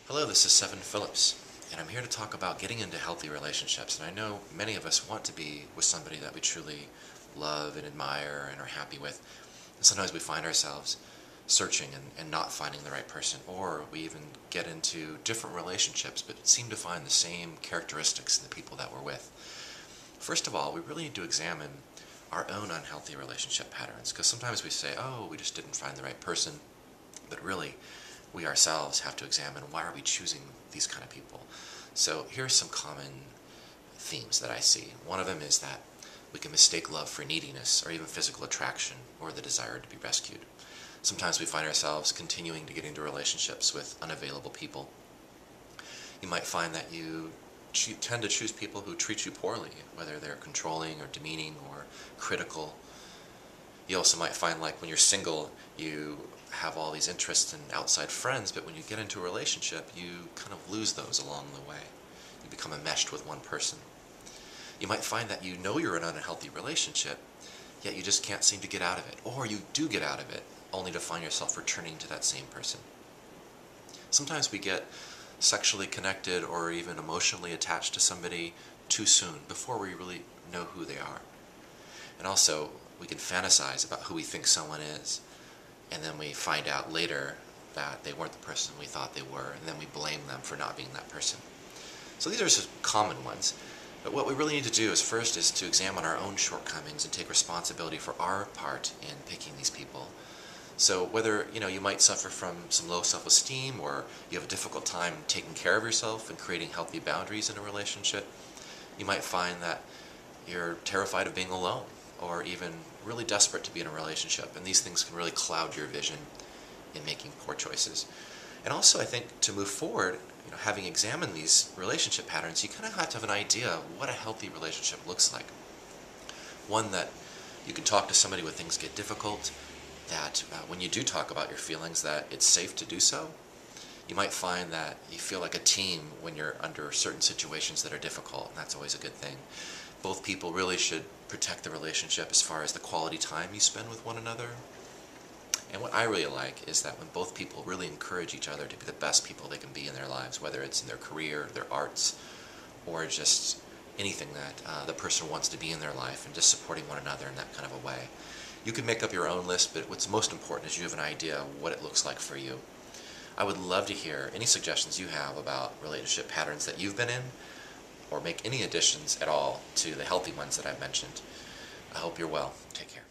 Hello, this is Sevin Phillips, and I'm here to talk about getting into healthy relationships. And I know many of us want to be with somebody that we truly love and admire and are happy with. And sometimes we find ourselves searching and not finding the right person, or we even get into different relationships but seem to find the same characteristics in the people that we're with. First of all, we really need to examine our own unhealthy relationship patterns, because sometimes we say, oh, we just didn't find the right person, but really, we ourselves have to examine why are we choosing these kind of people. So here are some common themes that I see. One of them is that we can mistake love for neediness or even physical attraction or the desire to be rescued. Sometimes we find ourselves continuing to get into relationships with unavailable people. You might find that you tend to choose people who treat you poorly, whether they're controlling or demeaning or critical. You also might find, like, when you're single, you have all these interests in outside friends, but when you get into a relationship, you kind of lose those along the way. You become enmeshed with one person. You might find that you know you're in an unhealthy relationship, yet you just can't seem to get out of it. Or you do get out of it, only to find yourself returning to that same person. Sometimes we get sexually connected or even emotionally attached to somebody too soon, before we really know who they are. And also, we can fantasize about who we think someone is, and then we find out later that they weren't the person we thought they were, and then we blame them for not being that person. So these are some common ones. But what we really need to do is first is to examine our own shortcomings and take responsibility for our part in picking these people. So whether you might suffer from some low self-esteem, or you have a difficult time taking care of yourself and creating healthy boundaries in a relationship, you might find that you're terrified of being alone, or even really desperate to be in a relationship, and these things can really cloud your vision in making poor choices. And also, I think, to move forward, having examined these relationship patterns, you kind of have to have an idea of what a healthy relationship looks like. One that you can talk to somebody when things get difficult, that when you do talk about your feelings, that it's safe to do so. You might find that you feel like a team when you're under certain situations that are difficult, and that's always a good thing. Both people really should protect the relationship as far as the quality time you spend with one another. And what I really like is that when both people really encourage each other to be the best people they can be in their lives, whether it's in their career, their arts, or just anything that the person wants to be in their life, and just supporting one another in that kind of a way. You can make up your own list, but what's most important is you have an idea of what it looks like for you. I would love to hear any suggestions you have about relationship patterns that you've been in, or make any additions at all to the healthy ones that I've mentioned. I hope you're well. Take care.